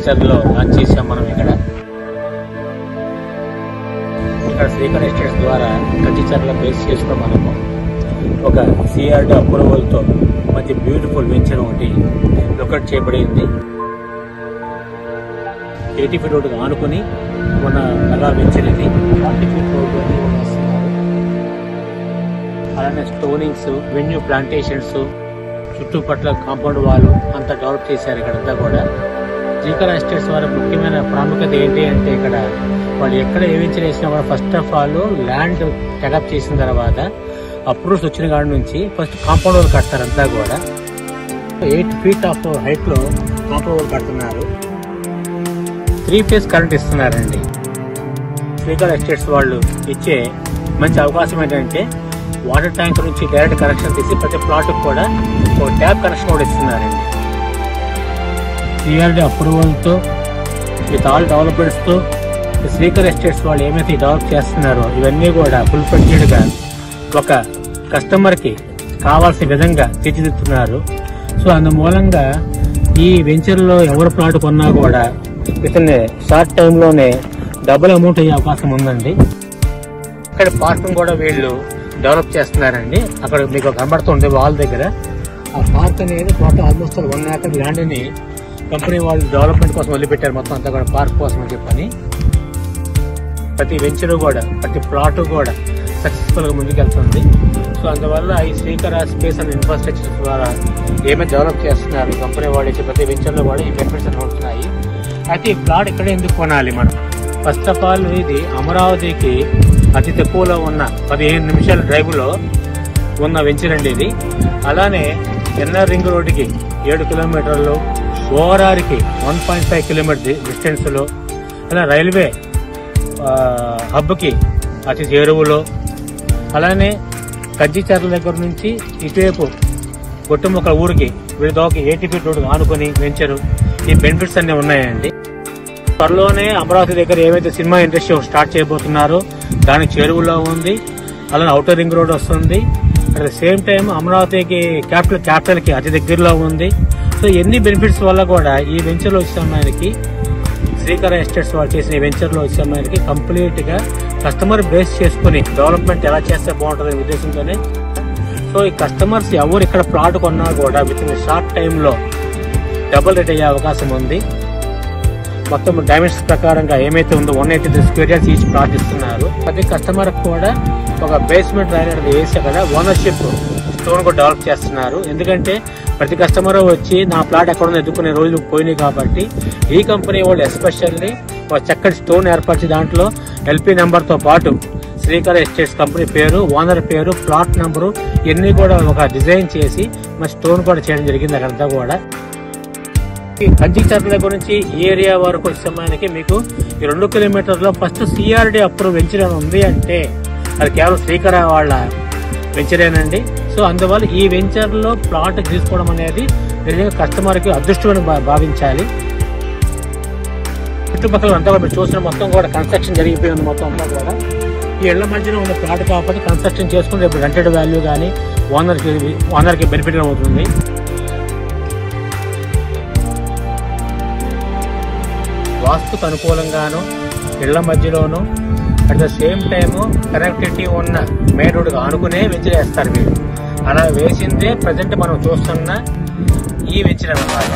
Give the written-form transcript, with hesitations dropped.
కచ్చిచర్లో launch చేసాం మనం. ఇక్కడ శ్రీకర్ ఎస్టేట్స్ ద్వారా కచ్చిచర్ల బేస్ చేసుకుని మనము ఒక సిఆర్డి అప్రూవల్తో మంచి బ్యూటిఫుల్ వెంచర్ ఒకటి లొకేట్ చేయబడింది. 80 ఫీట్ రోడ్డుగా ఆనుకుని ఉన్న మెగా వెంచర్ ఇది. 40 ఫీట్ రోడ్డు వస్తున్నారు. అలానే స్టోనింగ్స్, వెన్యూ ప్లాంటేషన్స్, చుట్టుపట్ల కాంపౌండ్ వాల్ అంతా డెవలప్ చేశారు. ఇక్కడంతా కూడా శ్రీకర్ ఎస్టేట్స్ వారి ముఖ్యమైన ప్రాముఖ్యత ఏంటి అంటే, ఇక్కడ వాళ్ళు ఎక్కడ ఏ వెంచర్ వేసినా కూడా first of all land take up చేసిన తర్వాత అప్రూవ్స్ వచ్చిన కాడి నుంచి ఫస్ట్ కాంపౌండ్ వాల్ కడతారు. అంతా కూడా 8 ఫీట్ ఆఫ్ హైట్ లో కాంపౌండ్ వాల్ కడుతున్నారు. 3 ఫేజ్ కరెంట్ ఇస్తున్నారండి. శ్రీకర్ ఎస్టేట్స్ వాళ్ళు ఇచ్చే మంచి అవకాశం ఏంటంటే, వాటర్ ట్యాంక్ నుంచి డైరెక్ట్ కనెక్షన్ తీసి ప్రతి ప్లాట్ కూడా ఒక ట్యాప్ కనెక్షన్ కూడా ఇస్తున్నారండి. సిఆర్డి అప్రూవల్తో విత్ ఆల్ డెవలప్మెంట్స్తో శ్రీకర్ ఎస్టేట్స్ వాళ్ళు ఏమైతే డెవలప్ చేస్తున్నారో ఇవన్నీ కూడా ఫుల్ ఫ్లెడ్జెడ్ గా ఒక కస్టమర్ కి కావాల్సిన విధంగా తీర్చిదిద్దుతున్నారు. సో అందుమూలంగా ఈ వెంచర్ లో ఎవరు ప్లాట్ కొన్నా కూడా విత్ ఇన్ షార్ట్ టైమ్ లోనే డబుల్ అమౌంట్ అయ్యే అవకాశం ఉందండి. ఇక్కడ పార్కింగ్ కూడా వీళ్ళు డెవలప్ చేస్తున్నారండి. అక్కడ మీకు కనబడుతుంది వాల్ దగ్గర ఆ పార్క్ అనేది టోటల్ ఆల్మోస్ట్ 1 ఏకర్ ల్యాండ్ ని కంపెనీ వాళ్ళు డెవలప్మెంట్ కోసం వదిలిపెట్టారు. మొత్తం అంతా కూడా పార్క్ కోసం అని చెప్పని ప్రతి వెంచర్ కూడా ప్రతి ప్లాట్ కూడా సక్సెస్ఫుల్ గా ముందుకెళ్తుంది. సో అందువల్ల ఈ శ్రీకర్ స్పేస్ అండ్ ఇన్ఫ్రాస్ట్రక్చర్ ద్వారా ఏమైనా డెవలప్ చేస్తున్నారు కంపెనీ వాళ్ళు ప్రతి వెంచర్ లో కూడా ఈ బెనిఫిట్స్ అన్ని ఉంటున్నాయి. అయితే ఈ ప్లాట్ ఇక్కడ ఎందుకు కొనాలి మనం? ఫస్ట్ ఆఫ్ ఆల్ ఇది అమరావతికి అతి తక్కువలో ఉన్న 15 నిమిషాల డ్రైవ్ లో ఉన్న వెంచర్ అండి ఇది. అలానే ఎన్ఆర్ రింగ్ రోడ్డుకి 7 కిలోమీటర్లు, ఓఆర్ఆర్కి 1.5 కిలోమీటర్ డిస్టెన్స్ లో, అలా రైల్వే హబ్కి అతి చేరువలో, అలానే కజ్జిచర్ల దగ్గర నుంచి ఇటువైపు కొట్టుముక్క ఊరికి వీళ్ళకి 80 ఫీట్ రోడ్డు ఆనుకొని వెంచరు. ఈ బెనిఫిట్స్ అన్ని ఉన్నాయండి. త్వరలోనే అమరావతి దగ్గర ఏవైతే సినిమా ఇండస్ట్రీ స్టార్ట్ చేయబోతున్నారో దానికి చేరువలో ఉంది. అలానే ఔటర్ రింగ్ రోడ్ వస్తుంది. అట్ ద సేమ్ టైం అమరావతికి క్యాపిటల్ కి అతి దగ్గరలో ఉంది. సో ఎన్ని బెనిఫిట్స్ వల్ల కూడా ఈ వెంచర్ లో వచ్చే సమయానికి శ్రీకర్ ఎస్టేట్స్ వాళ్ళు చేసిన వెంచర్ లో వచ్చే సమయానికి కంప్లీట్ గా కస్టమర్ బేస్ చేసుకుని డెవలప్మెంట్ ఎలా చేస్తే బాగుంటుందనే ఉద్దేశంతోనే. సో ఈ కస్టమర్స్ ఎవరు ఇక్కడ ప్లాట్ కొన్నా కూడా విత్ ఇన్ షార్ట్ టైమ్ లో డబుల్ రేట్ అయ్యే అవకాశం ఉంది. మొత్తం డైమెన్షన్స్ ప్రకారంగా ఏమైతే ఉందో 183 స్క్వేర్ యార్డ్స్ ఈచ్ ప్లాట్ ఇస్తున్నారు. ప్రతి కస్టమర్ కూడా ఒక బేస్మెంట్ రైన్ అనేది వేసి అక్కడ ఓనర్షిప్ స్టోన్ కూడా డెవలప్ చేస్తున్నారు. ఎందుకంటే ప్రతి కస్టమర్ వచ్చి నా ప్లాట్ ఎక్కడ ఎదుర్కొనే రోజులు పోయినాయి కాబట్టి ఈ కంపెనీ వాళ్ళు ఎస్పెషల్లీ ఒక చక్కటి స్టోన్ ఏర్పరిచి దాంట్లో ఎల్పీ నెంబర్ తో పాటు శ్రీకర్ ఎస్టేట్స్ కంపెనీ పేరు, ఓనర్ పేరు, ప్లాట్ నెంబరు ఇవన్నీ కూడా ఒక డిజైన్ చేసి మన స్టోన్ కూడా చేయడం జరిగింది. అక్కడంతా కూడా కజ్జిచర్ల గురించి ఈ ఏరియా వరకు వచ్చే సమయానికి మీకు ఈ 2 కిలోమీటర్లో ఫస్ట్ సిఆర్డి అప్రూవ్ వెంచర్ ఉంది అంటే అది కేవలం శ్రీకర్ వాళ్ళ వెంచరేనండి. సో అందువల్ల ఈ వెంచర్ లో ప్లాట్ తీసుకోవడం అనేది నిజంగా కస్టమర్ కి అదృష్టమని భావించాలి. చుట్టుపక్కల అంతా కూడా మీరు చూసిన మొత్తం కూడా కన్స్ట్రక్షన్ జరిగిపోయింది. మొత్తం అంతా కూడా ఈ ఇళ్ల మధ్యన ఉన్న ప్లాట్ కాకపోతే కన్స్ట్రక్షన్ చేసుకుని రేపు రెంటెడ్ వాల్యూ కానీ ఓనర్ కి బెనిఫిట్ అవుతుంది. వాస్తుకు అనుకూలంగాను ఇళ్ల మధ్యలోను at the same time connectivity ఉన్న మెయిన్ రోడ్డుగా ఆనుకునే వెంచర్ వేస్తారు వీళ్ళు. అలా వేసిందే ప్రజెంట్ మనం చూస్తున్న ఈ వెంచర్ అన్నమాట.